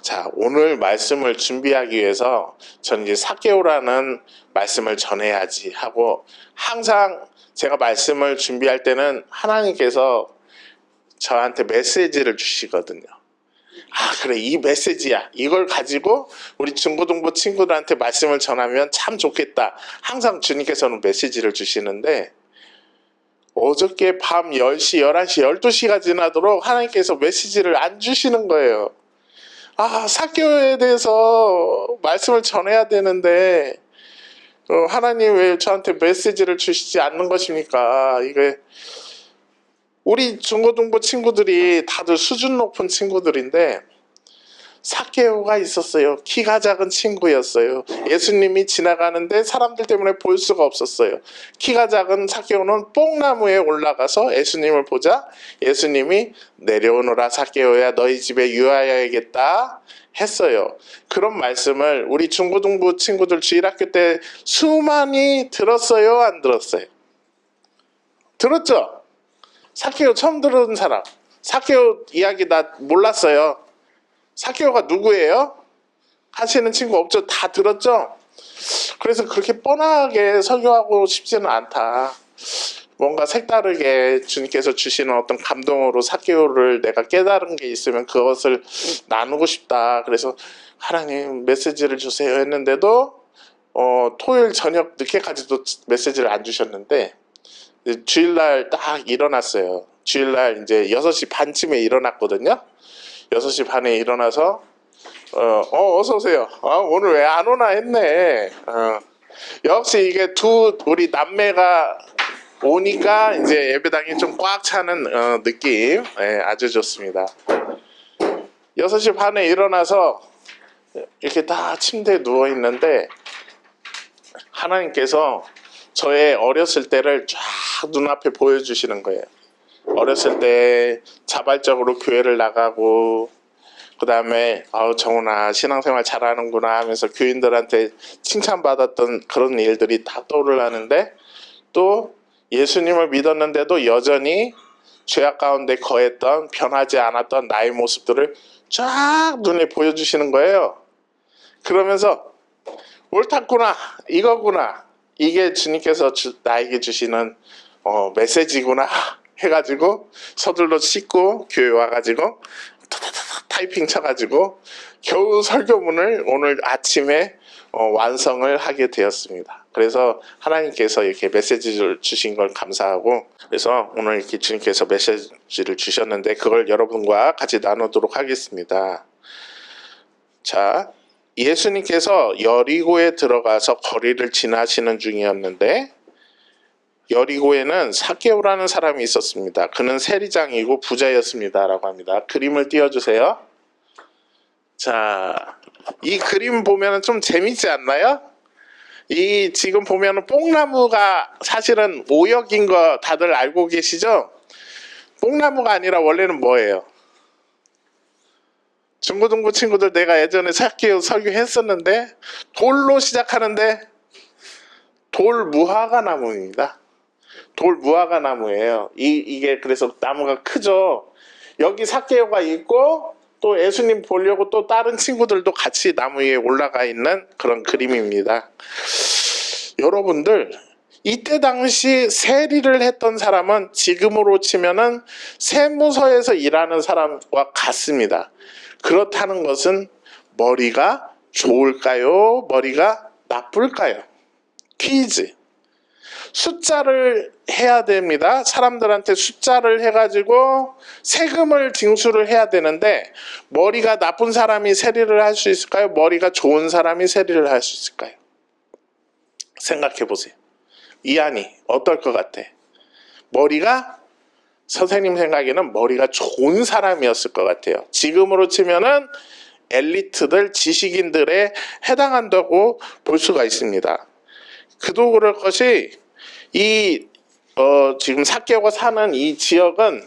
자, 오늘 말씀을 준비하기 위해서 저는 이제 삭개오라는 말씀을 전해야지 하고, 항상 제가 말씀을 준비할 때는 하나님께서 저한테 메시지를 주시거든요. 아, 그래, 이 메시지야. 이걸 가지고 우리 중고등부 친구들한테 말씀을 전하면 참 좋겠다. 항상 주님께서는 메시지를 주시는데, 어저께 밤 10시, 11시, 12시가 지나도록 하나님께서 메시지를 안 주시는 거예요. 아, 삭개오에 대해서 말씀을 전해야 되는데 하나님 왜 저한테 메시지를 주시지 않는 것입니까? 이게 우리 중고등부 친구들이 다들 수준 높은 친구들인데 삭개오가 있었어요. 키가 작은 친구였어요. 예수님이 지나가는데 사람들 때문에 볼 수가 없었어요. 키가 작은 삭개오는 뽕나무에 올라가서 예수님을 보자 예수님이 내려오너라 삭개오야 너희 집에 유하여야겠다 했어요. 그런 말씀을 우리 중고등부 친구들 주일학교 때 수많이 들었어요? 안 들었어요? 들었죠? 삭개오 처음 들은 사람. 삭개오 이야기 나 몰랐어요. 삭개오가 누구예요? 하시는 친구 없죠? 다 들었죠? 그래서 그렇게 뻔하게 설교하고 싶지는 않다. 뭔가 색다르게 주님께서 주시는 어떤 감동으로 삭개오를 내가 깨달은 게 있으면 그것을 나누고 싶다. 그래서 하나님 메시지를 주세요 했는데도 토요일 저녁 늦게까지도 메시지를 안 주셨는데 주일날 딱 일어났어요. 주일날 이제 6시 반쯤에 일어났거든요. 6시 반에 일어나서 어서 오세요. 오늘 왜 안 오나 했네. 역시 이게 우리 남매가 오니까 이제 예배당이 좀 꽉 차는 느낌. 네, 아주 좋습니다. 6시 반에 일어나서 이렇게 딱 침대에 누워 있는데 하나님께서 저의 어렸을 때를 쫙 눈앞에 보여주시는 거예요. 어렸을 때 자발적으로 교회를 나가고 그 다음에 정훈아 신앙생활 잘하는구나 하면서 교인들한테 칭찬받았던 그런 일들이 다 떠오르는데 또 예수님을 믿었는데도 여전히 죄악 가운데 거했던 변하지 않았던 나의 모습들을 쫙 눈에 보여주시는 거예요. 그러면서 옳았구나 이거구나 이게 주님께서 나에게 주시는 메시지구나 해가지고 서둘러 씻고 교회 와가지고 타이핑 쳐가지고 겨우 설교문을 오늘 아침에 완성을 하게 되었습니다. 그래서 하나님께서 이렇게 메시지를 주신 걸 감사하고 그래서 오늘 이렇게 주님께서 메시지를 주셨는데 그걸 여러분과 같이 나누도록 하겠습니다. 자, 예수님께서 여리고에 들어가서 거리를 지나시는 중이었는데 여리고에는 삭개오라는 사람이 있었습니다. 그는 세리장이고 부자였습니다. 라고 합니다. 그림을 띄워주세요. 자, 이 그림 보면 좀 재밌지 않나요? 이 지금 보면 뽕나무가 사실은 오역인 거 다들 알고 계시죠? 뽕나무가 아니라 원래는 뭐예요? 중고등부 친구들 내가 예전에 삭개오 설교했었는데 돌로 시작하는데 돌무화과 나무입니다. 돌무화과 나무예요. 이게 그래서 나무가 크죠. 여기 삭개오가 있고 또 예수님 보려고 또 다른 친구들도 같이 나무 위에 올라가 있는 그런 그림입니다. 여러분들 이때 당시 세리를 했던 사람은 지금으로 치면은 세무서에서 일하는 사람과 같습니다. 그렇다는 것은 머리가 좋을까요? 머리가 나쁠까요? 퀴즈. 숫자를 해야 됩니다. 사람들한테 숫자를 해가지고 세금을 징수를 해야 되는데 머리가 나쁜 사람이 세리를 할 수 있을까요? 머리가 좋은 사람이 세리를 할 수 있을까요? 생각해 보세요. 이한이 어떨 것 같아? 머리가 선생님 생각에는 머리가 좋은 사람이었을 것 같아요. 지금으로 치면은 엘리트들, 지식인들에 해당한다고 볼 수가 있습니다. 그도 그럴 것이 지금 삭개오가 사는 이 지역은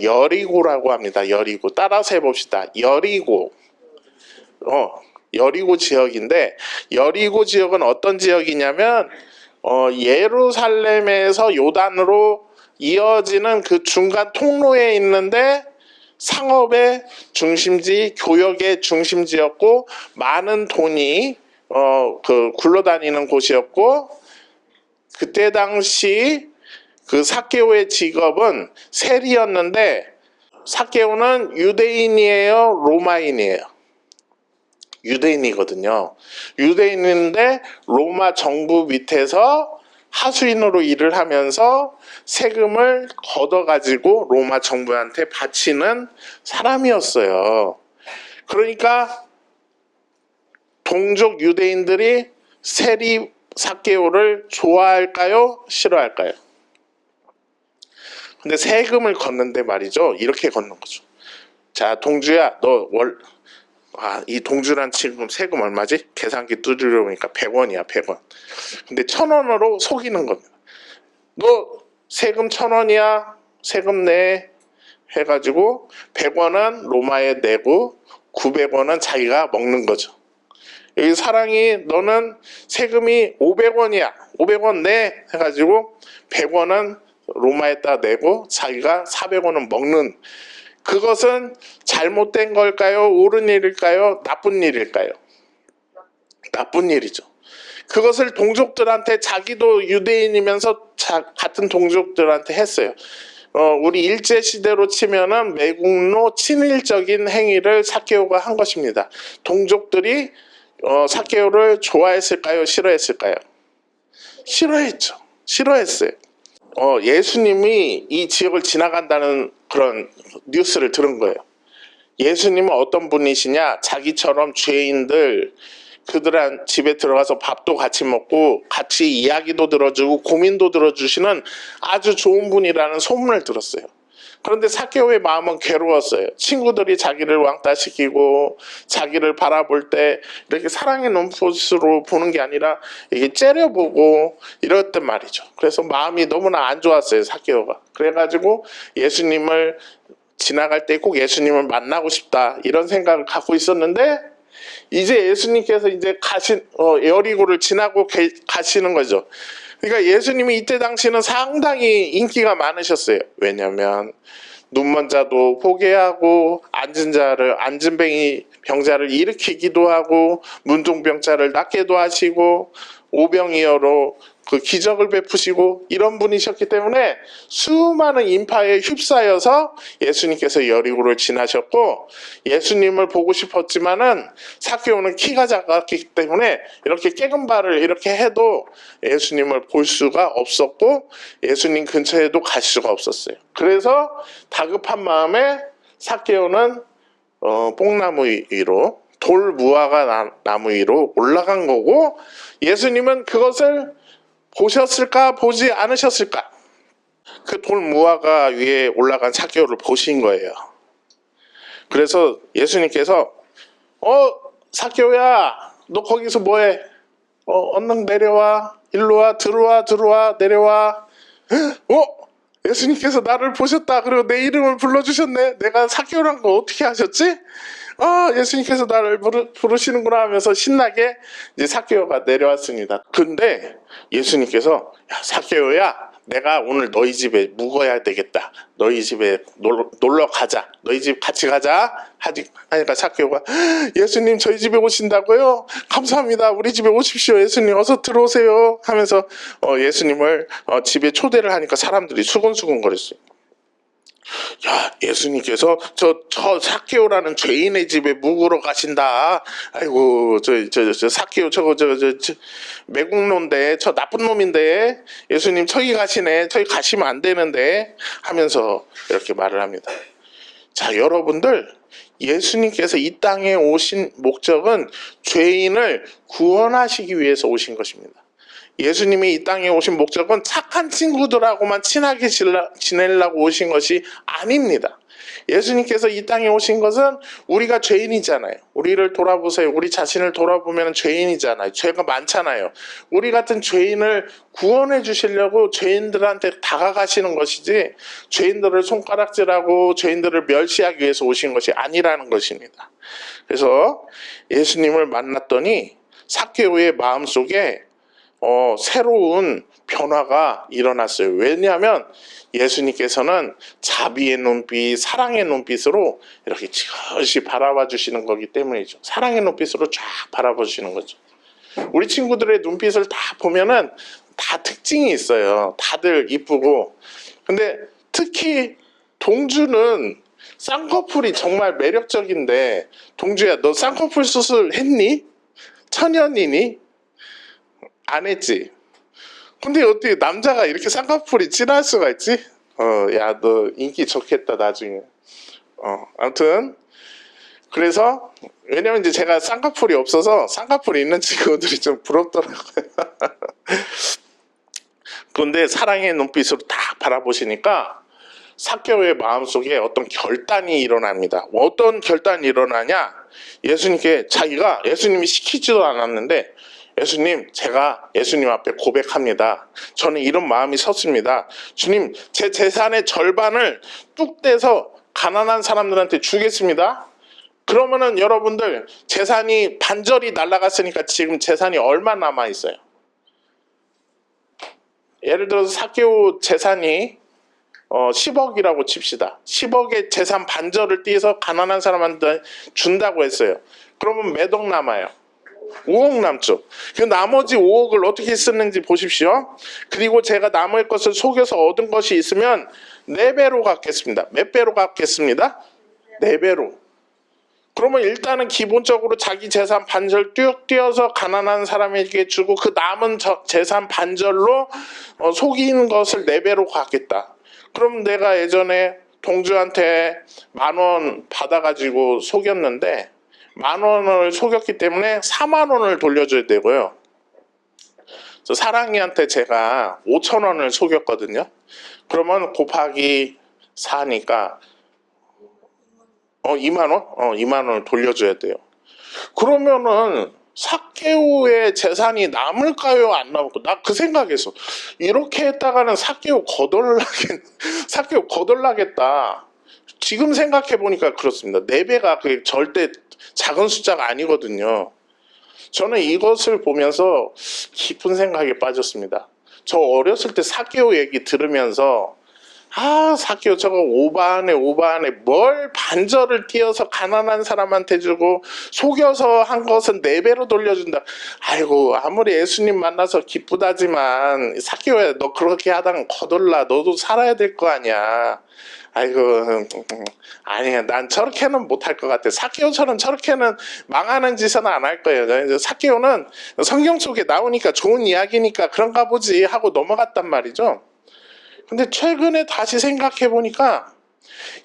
여리고라고 합니다. 여리고 따라서 해봅시다. 여리고 여리고 지역인데 여리고 지역은 어떤 지역이냐면 예루살렘에서 요단으로 이어지는 그 중간 통로에 있는데 상업의 중심지, 교역의 중심지였고 많은 돈이 굴러다니는 곳이었고, 그때 당시 그 삭개오의 직업은 세리였는데, 삭개오는 유대인이에요, 로마인이에요? 유대인이거든요. 유대인인데 로마 정부 밑에서 하수인으로 일을 하면서 세금을 걷어가지고 로마 정부한테 바치는 사람이었어요. 그러니까 동족 유대인들이 세리 삭개오를 좋아할까요? 싫어할까요? 근데 세금을 걷는데 말이죠. 이렇게 걷는 거죠. 자, 동주야, 이 동주란 지금 세금 얼마지? 계산기 두드려 보니까 100원이야, 100원. 근데 1000원으로 속이는 겁니다. 너 세금 1000원이야, 세금 내 해가지고 100원은 로마에 내고 900원은 자기가 먹는 거죠. 여기 사랑이 너는 세금이 500원이야, 500원 내 해가지고 100원은 로마에다 내고 자기가 400원은 먹는, 그것은 잘못된 걸까요? 옳은 일일까요? 나쁜 일일까요? 나쁜 일이죠. 그것을 동족들한테, 자기도 유대인이면서 같은 동족들한테 했어요. 우리 일제시대로 치면은 매국노 친일적인 행위를 삭개오가 한 것입니다. 동족들이 삭개오를 좋아했을까요? 싫어했을까요? 싫어했죠. 싫어했어요. 예수님이 이 지역을 지나간다는 그런 뉴스를 들은 거예요. 예수님은 어떤 분이시냐? 자기처럼 죄인들, 그들한 집에 들어가서 밥도 같이 먹고 같이 이야기도 들어주고 고민도 들어주시는 아주 좋은 분이라는 소문을 들었어요. 그런데 삭개오의 마음은 괴로웠어요. 친구들이 자기를 왕따시키고 자기를 바라볼 때 이렇게 사랑의 눈빛으로 보는 게 아니라 이게 째려보고 이랬단 말이죠. 그래서 마음이 너무나 안 좋았어요, 삭개오가. 그래가지고 예수님을 지나갈 때 꼭 예수님을 만나고 싶다, 이런 생각을 갖고 있었는데, 이제 예수님께서 이제 여리고를 지나고 가시는 거죠. 그러니까 예수님이 이때 당시는 상당히 인기가 많으셨어요. 왜냐하면 눈먼 자도 보게 하고 앉은 병자를 일으키기도 하고 문둥병자를 낫게도 하시고 오병이어로 그 기적을 베푸시고 이런 분이셨기 때문에 수많은 인파에 휩싸여서 예수님께서 여리고를 지나셨고, 예수님을 보고 싶었지만은 삭개오는 키가 작았기 때문에 이렇게 깨금 발을 이렇게 해도 예수님을 볼 수가 없었고 예수님 근처에도 갈 수가 없었어요. 그래서 다급한 마음에 삭개오는 뽕나무 위로, 돌 무화과 나무 위로 올라간 거고, 예수님은 그것을 보셨을까 보지 않으셨을까? 그 돌 무화과 위에 올라간 삭개오를 보신 거예요. 그래서 예수님께서 삭개오야, 너 거기서 뭐해? 얼른 내려와, 일로 와, 들어와, 내려와. 예수님께서 나를 보셨다. 그리고 내 이름을 불러주셨네. 내가 삭개오란 거 어떻게 하셨지? 예수님께서 나를 부르시는구나 하면서 신나게 이제 삭개오가 내려왔습니다. 근데 예수님께서, 야, 삭개오야, 내가 오늘 너희 집에 묵어야 되겠다. 너희 집에 놀러 가자. 너희 집 같이 가자. 하니까 삭개오가, 예수님 저희 집에 오신다고요? 감사합니다. 우리 집에 오십시오. 예수님 어서 들어오세요. 하면서 예수님을 집에 초대를 하니까 사람들이 수근수근 거렸어요. 야, 예수님께서 저 삭개오라는 죄인의 집에 묵으러 가신다. 아이고, 저 삭개오 저거 매국노인데, 저 나쁜 놈인데 예수님 저기 가시네. 저기 가시면 안 되는데 하면서 이렇게 말을 합니다. 자, 여러분들, 예수님께서 이 땅에 오신 목적은 죄인을 구원하시기 위해서 오신 것입니다. 예수님이 이 땅에 오신 목적은 착한 친구들하고만 친하게 지내려고 오신 것이 아닙니다. 예수님께서 이 땅에 오신 것은, 우리가 죄인이잖아요. 우리를 돌아보세요. 우리 자신을 돌아보면 죄인이잖아요. 죄가 많잖아요. 우리 같은 죄인을 구원해 주시려고 죄인들한테 다가가시는 것이지, 죄인들을 손가락질하고 죄인들을 멸시하기 위해서 오신 것이 아니라는 것입니다. 그래서 예수님을 만났더니 삭개오의 마음속에 새로운 변화가 일어났어요. 왜냐하면 예수님께서는 자비의 눈빛, 사랑의 눈빛으로 이렇게 지그시 바라봐 주시는 거기 때문이죠. 사랑의 눈빛으로 쫙 바라봐 주시는 거죠. 우리 친구들의 눈빛을 다 보면은 다 특징이 있어요. 다들 이쁘고. 근데 특히 동주는 쌍꺼풀이 정말 매력적인데, 동주야, 너 쌍꺼풀 수술 했니? 천연이니? 안 했지? 근데 어떻게 남자가 이렇게 쌍꺼풀이 진할 수가 있지? 야, 너 인기 좋겠다, 나중에. 아무튼, 그래서, 왜냐면 이제 제가 쌍꺼풀이 없어서 쌍꺼풀이 있는 친구들이 좀 부럽더라고요. 그런데 사랑의 눈빛으로 딱 바라보시니까 삭개오의 마음속에 어떤 결단이 일어납니다. 어떤 결단이 일어나냐? 예수님이 시키지도 않았는데, 예수님, 제가 예수님 앞에 고백합니다. 저는 이런 마음이 섰습니다. 주님, 제 재산의 절반을 뚝 떼서 가난한 사람들한테 주겠습니다. 그러면은 여러분들 재산이 반절이 날아갔으니까 지금 재산이 얼마 남아 있어요? 예를 들어서 삭개오 재산이 10억이라고 칩시다. 10억의 재산 반절을 떼서 가난한 사람한테 준다고 했어요. 그러면 몇 억 남아요? 5억 남죠. 그 나머지 5억을 어떻게 쓰는지 보십시오. 그리고 제가 남을 것을 속여서 얻은 것이 있으면 4배로 갚겠습니다. 몇 배로 갚겠습니다? 4배로. 그러면 일단은 기본적으로 자기 재산 반절 쭉 띄어서 가난한 사람에게 주고 그 남은 재산 반절로 속인 것을 4배로 갚겠다. 그럼 내가 예전에 동주한테 10,000원 받아가지고 속였는데 10,000원을 속였기 때문에 40,000원을 돌려줘야 되고요. 사랑이한테 제가 5,000원을 속였거든요. 그러면 곱하기 4니까 20,000원? 20,000원을 돌려줘야 돼요. 그러면은 삭개오의 재산이 남을까요? 안 남을까요? 나 그 생각했어. 이렇게 했다가는 삭개오 거덜나겠다. 지금 생각해 보니까 그렇습니다. 4배가 그게 절대 작은 숫자가 아니거든요. 저는 이것을 보면서 깊은 생각에 빠졌습니다. 저 어렸을 때 삭개오 얘기 들으면서 삭개오 저거 오바하네 뭘 반절을 띄어서 가난한 사람한테 주고 속여서 한 것은 4배로 돌려준다. 아이고, 아무리 예수님 만나서 기쁘다지만 삭개오야, 너 그렇게 하다가 거덜나. 너도 살아야 될 거 아니야. 아이고, 아니야, 난 저렇게는 못할 것 같아. 삭개오처럼 저렇게는 망하는 짓은 안 할 거예요. 삭개오는 성경 속에 나오니까 좋은 이야기니까 그런가 보지 하고 넘어갔단 말이죠. 근데 최근에 다시 생각해 보니까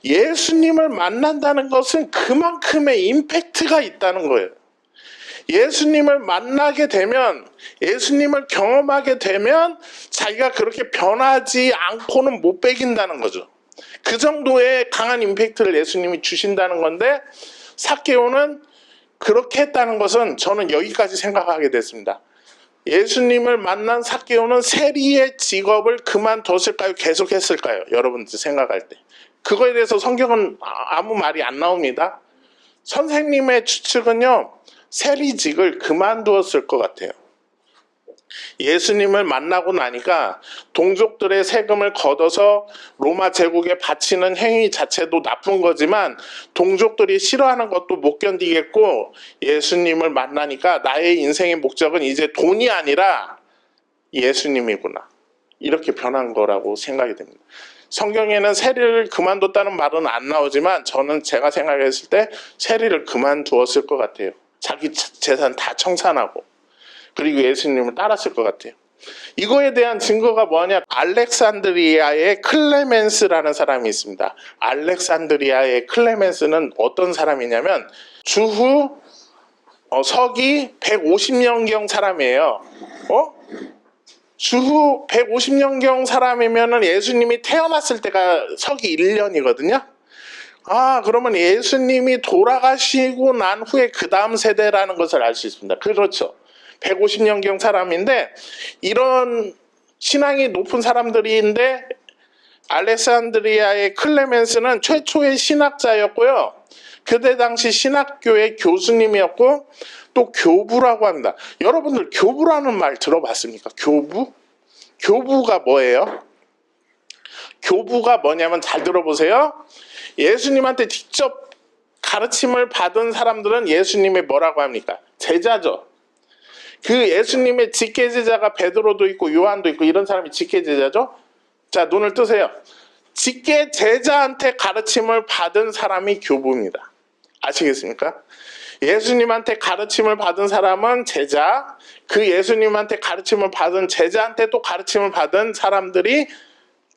예수님을 만난다는 것은 그만큼의 임팩트가 있다는 거예요. 예수님을 만나게 되면, 예수님을 경험하게 되면 자기가 그렇게 변하지 않고는 못 배긴다는 거죠. 그 정도의 강한 임팩트를 예수님이 주신다는 건데, 삭개오는 그렇게 했다는 것은 저는 여기까지 생각하게 됐습니다. 예수님을 만난 삭개오는 세리의 직업을 그만뒀을까요? 계속했을까요? 여러분들 생각할 때. 그거에 대해서 성경은 아무 말이 안 나옵니다. 선생님의 추측은요, 세리직을 그만두었을 것 같아요. 예수님을 만나고 나니까 동족들의 세금을 걷어서 로마 제국에 바치는 행위 자체도 나쁜 거지만 동족들이 싫어하는 것도 못 견디겠고, 예수님을 만나니까 나의 인생의 목적은 이제 돈이 아니라 예수님이구나, 이렇게 변한 거라고 생각이 됩니다. 성경에는 세리를 그만뒀다는 말은 안 나오지만 저는 제가 생각했을 때 세리를 그만두었을 것 같아요. 자기 재산 다 청산하고, 그리고 예수님을 따랐을 것 같아요. 이거에 대한 증거가 뭐냐? 알렉산드리아의 클레멘스라는 사람이 있습니다. 알렉산드리아의 클레멘스는 어떤 사람이냐면 주후 서기 150년경 사람이에요. 주후 150년경 사람이면 예수님이 태어났을 때가 서기 1년이거든요. 그러면 예수님이 돌아가시고 난 후에 그 다음 세대라는 것을 알 수 있습니다. 그렇죠. 150년경 사람인데, 이런 신앙이 높은 사람들인데 알렉산드리아의 클레멘스는 최초의 신학자였고요. 그때 당시 신학교의 교수님이었고, 또 교부라고 합니다. 여러분들 교부라는 말 들어봤습니까? 교부? 교부가 뭐예요? 교부가 뭐냐면 잘 들어보세요. 예수님한테 직접 가르침을 받은 사람들은 예수님의 뭐라고 합니까? 제자죠. 그 예수님의 직계제자가 베드로도 있고 요한도 있고 이런 사람이 직계제자죠. 자, 눈을 뜨세요. 직계제자한테 가르침을 받은 사람이 교부입니다. 아시겠습니까? 예수님한테 가르침을 받은 사람은 제자, 그 예수님한테 가르침을 받은 제자한테 또 가르침을 받은 사람들이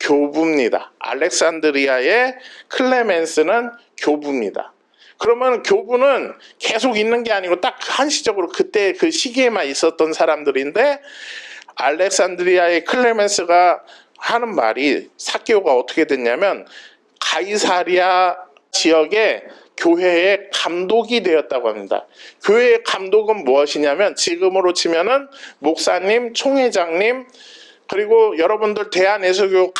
교부입니다. 알렉산드리아의 클레멘스는 교부입니다. 그러면 교부는 계속 있는 게 아니고 딱 한시적으로 그때 그 시기에만 있었던 사람들인데, 알렉산드리아의 클레멘스가 하는 말이, 사개오가 어떻게 됐냐면 가이사리아 지역의 교회의 감독이 되었다고 합니다. 교회의 감독은 무엇이냐면 지금으로 치면은 목사님, 총회장님, 그리고 여러분들 대한예수교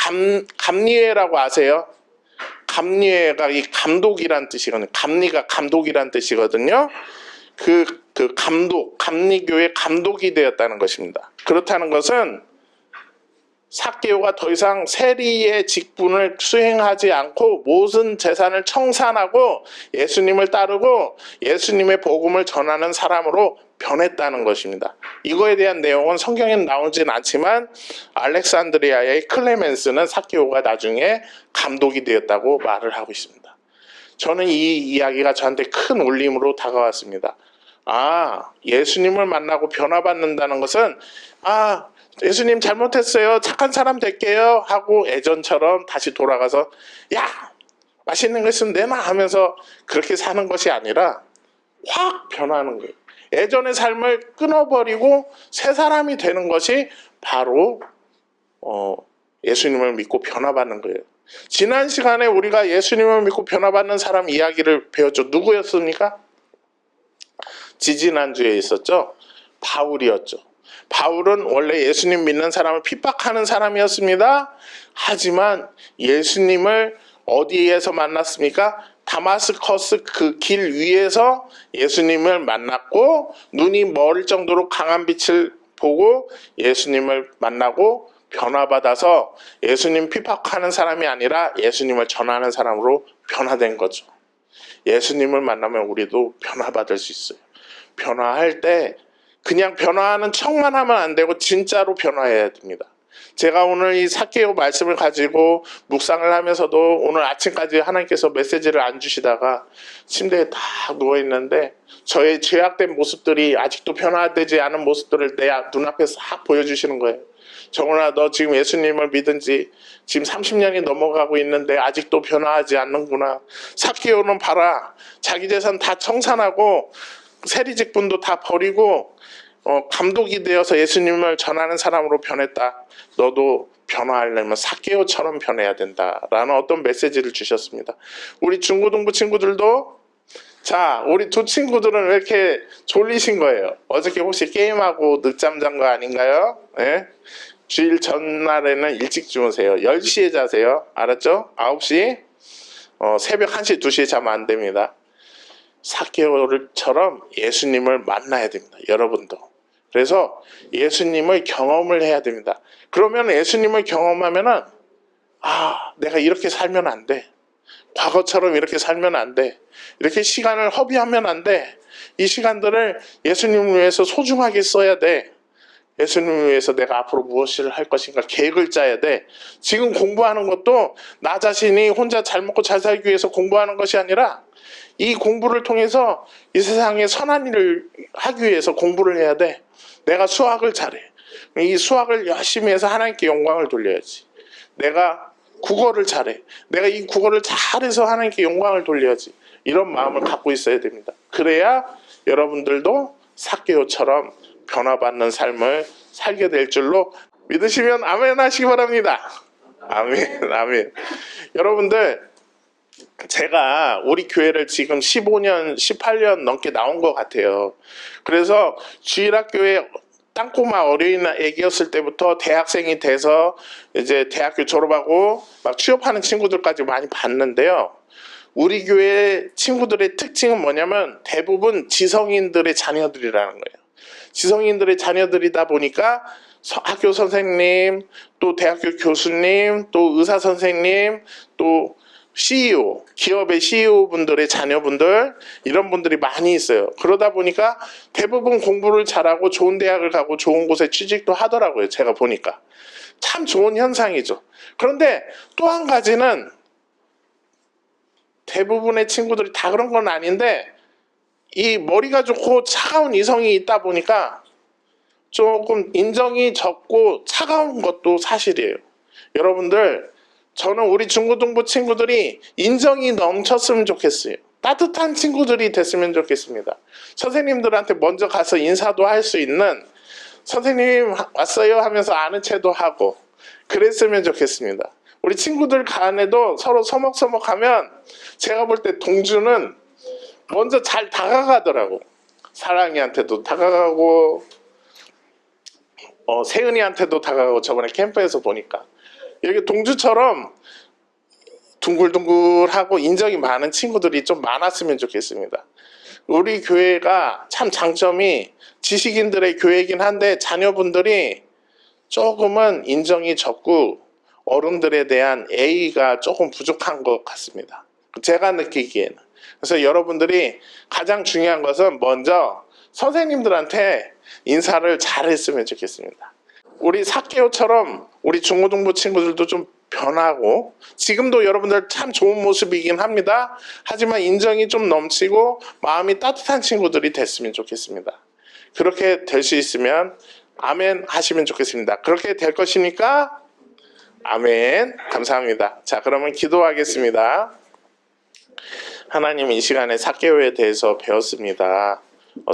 감리회라고 아세요? 감리회가 이 감독이란 뜻이거든요. 감리가 감독이란 뜻이거든요. 그 감독, 감리교의 감독이 되었다는 것입니다. 그렇다는 것은 삭개오가 더 이상 세리의 직분을 수행하지 않고 모든 재산을 청산하고 예수님을 따르고 예수님의 복음을 전하는 사람으로 변했다는 것입니다. 이거에 대한 내용은 성경에는 나오진 않지만 알렉산드리아의 클레멘스는 삭개오가 나중에 감독이 되었다고 말을 하고 있습니다. 저는 이 이야기가 저한테 큰 울림으로 다가왔습니다. 아, 예수님을 만나고 변화받는다는 것은 예수님 잘못했어요, 착한 사람 될게요 하고 예전처럼 다시 돌아가서 야, 맛있는 거 있으면 내놔 하면서 그렇게 사는 것이 아니라 확 변하는 거예요. 예전의 삶을 끊어버리고 새 사람이 되는 것이 바로 예수님을 믿고 변화받는 거예요. 지난 시간에 우리가 예수님을 믿고 변화받는 사람 이야기를 배웠죠. 누구였습니까? 지지난주에 있었죠. 바울이었죠. 바울은 원래 예수님 믿는 사람을 핍박하는 사람이었습니다. 하지만 예수님을 어디에서 만났습니까? 다마스커스 그 길 위에서 예수님을 만났고 눈이 멀 정도로 강한 빛을 보고 예수님을 만나고 변화받아서 예수님 핍박하는 사람이 아니라 예수님을 전하는 사람으로 변화된 거죠. 예수님을 만나면 우리도 변화받을 수 있어요. 변화할 때 그냥 변화하는 척만 하면 안 되고 진짜로 변화해야 됩니다. 제가 오늘 이 삭개오 말씀을 가지고 묵상을 하면서도 오늘 아침까지 하나님께서 메시지를 안 주시다가 침대에 딱 누워있는데 저의 죄악된 모습들이 아직도 변화되지 않은 모습들을 내 눈앞에 싹 보여주시는 거예요. 정훈아, 너 지금 예수님을 믿은 지 지금 30년이 넘어가고 있는데 아직도 변화하지 않는구나. 삭개오는 봐라, 자기 재산 다 청산하고 세리직분도 다 버리고 감독이 되어서 예수님을 전하는 사람으로 변했다. 너도 변화하려면 삭개오처럼 변해야 된다라는 어떤 메시지를 주셨습니다. 우리 중고등부 친구들도, 자, 우리 두 친구들은 왜 이렇게 졸리신 거예요? 어저께 혹시 게임하고 늦잠 잔 거 아닌가요? 네? 주일 전날에는 일찍 주무세요. 10시에 자세요. 알았죠? 9시, 새벽 1시, 2시에 자면 안 됩니다. 삭개오처럼 예수님을 만나야 됩니다. 여러분도. 그래서 예수님의 경험을 해야 됩니다. 그러면 예수님을 경험하면은 내가 이렇게 살면 안 돼. 과거처럼 이렇게 살면 안 돼. 이렇게 시간을 허비하면 안 돼. 이 시간들을 예수님을 위해서 소중하게 써야 돼. 예수님을 위해서 내가 앞으로 무엇을 할 것인가 계획을 짜야 돼. 지금 공부하는 것도 나 자신이 혼자 잘 먹고 잘 살기 위해서 공부하는 것이 아니라 이 공부를 통해서 이 세상에 선한 일을 하기 위해서 공부를 해야 돼. 내가 수학을 잘해. 이 수학을 열심히 해서 하나님께 영광을 돌려야지. 내가 국어를 잘해. 내가 이 국어를 잘해서 하나님께 영광을 돌려야지. 이런 마음을 갖고 있어야 됩니다. 그래야 여러분들도 삭개오처럼 변화받는 삶을 살게 될 줄로 믿으시면 아멘 하시기 바랍니다. 아멘, 아멘. 여러분들, 제가 우리 교회를 지금 15년, 18년 넘게 나온 것 같아요. 그래서 주일학교에 땅꼬마 어린 애기였을 때부터 대학생이 돼서 이제 대학교 졸업하고 막 취업하는 친구들까지 많이 봤는데요. 우리 교회 친구들의 특징은 뭐냐면 대부분 지성인들의 자녀들이라는 거예요. 지성인들의 자녀들이다 보니까 학교 선생님, 또 대학교 교수님, 또 의사 선생님, 또 CEO, 기업의 CEO 분들의 자녀분들, 이런 분들이 많이 있어요. 그러다 보니까 대부분 공부를 잘하고 좋은 대학을 가고 좋은 곳에 취직도 하더라고요. 제가 보니까. 참 좋은 현상이죠. 그런데 또 한 가지는 대부분의 친구들이 다 그런 건 아닌데, 이 머리가 좋고 차가운 이성이 있다 보니까 조금 인정이 적고 차가운 것도 사실이에요. 여러분들, 저는 우리 중고등부 친구들이 인정이 넘쳤으면 좋겠어요. 따뜻한 친구들이 됐으면 좋겠습니다. 선생님들한테 먼저 가서 인사도 할 수 있는, 선생님 왔어요 하면서 아는 체도 하고 그랬으면 좋겠습니다. 우리 친구들 간에도 서로 서먹서먹하면 제가 볼 때 동주는 먼저 잘 다가가더라고. 사랑이한테도 다가가고 세은이한테도 다가가고, 저번에 캠프에서 보니까 여기 동주처럼 둥글둥글하고 인정이 많은 친구들이 좀 많았으면 좋겠습니다. 우리 교회가 참 장점이 지식인들의 교회이긴 한데 자녀분들이 조금은 인정이 적고 어른들에 대한 예의가 조금 부족한 것 같습니다. 제가 느끼기에는. 그래서 여러분들이 가장 중요한 것은 먼저 선생님들한테 인사를 잘했으면 좋겠습니다. 우리 사케오처럼 우리 중고등부 친구들도 좀 변하고, 지금도 여러분들 참 좋은 모습이긴 합니다. 하지만 인정이 좀 넘치고 마음이 따뜻한 친구들이 됐으면 좋겠습니다. 그렇게 될 수 있으면 아멘 하시면 좋겠습니다. 그렇게 될 것이니까 아멘. 감사합니다. 자, 그러면 기도하겠습니다. 하나님, 이 시간에 삭개오에 대해서 배웠습니다.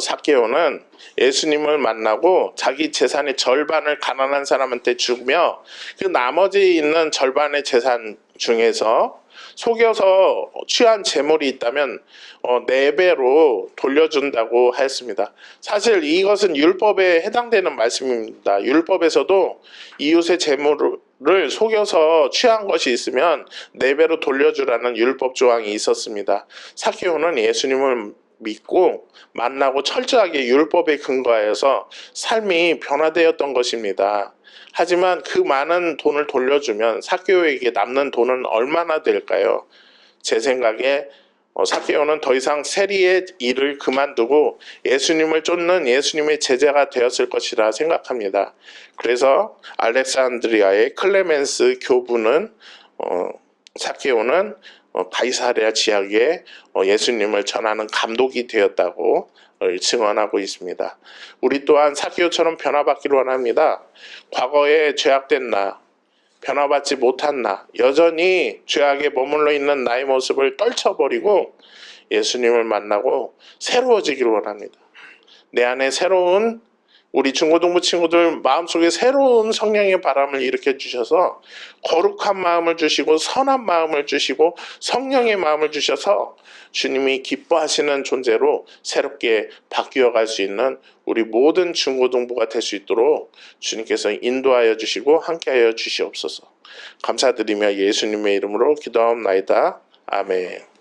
삭개오는 예수님을 만나고 자기 재산의 절반을 가난한 사람한테 주며 그 나머지 있는 절반의 재산 중에서 속여서 취한 재물이 있다면 4배로 돌려준다고 했습니다. 사실 이것은 율법에 해당되는 말씀입니다. 율법에서도 이웃의 재물을 속여서 취한 것이 있으면 4배로 돌려주라는 율법 조항이 있었습니다. 삭개오는 예수님을 믿고 만나고 철저하게 율법에 근거하여서 삶이 변화되었던 것입니다. 하지만 그 많은 돈을 돌려주면 삭개오에게 남는 돈은 얼마나 될까요? 제 생각에 삭개오는 더 이상 세리의 일을 그만두고 예수님을 쫓는 예수님의 제자가 되었을 것이라 생각합니다. 그래서 알렉산드리아의 클레멘스 교부는 삭개오는 가이사랴 지역에 예수님을 전하는 감독이 되었다고 증언하고 있습니다. 우리 또한 삭개오처럼 변화받기를 원합니다. 과거에 죄악된 나, 변화받지 못한 나, 여전히 죄악에 머물러 있는 나의 모습을 떨쳐버리고 예수님을 만나고 새로워지기를 원합니다. 내 안에 새로운, 우리 중고등부 친구들 마음속에 새로운 성령의 바람을 일으켜 주셔서 거룩한 마음을 주시고 선한 마음을 주시고 성령의 마음을 주셔서 주님이 기뻐하시는 존재로 새롭게 바뀌어 갈 수 있는 우리 모든 중고등부가 될 수 있도록 주님께서 인도하여 주시고 함께하여 주시옵소서. 감사드리며 예수님의 이름으로 기도하옵나이다. 아멘.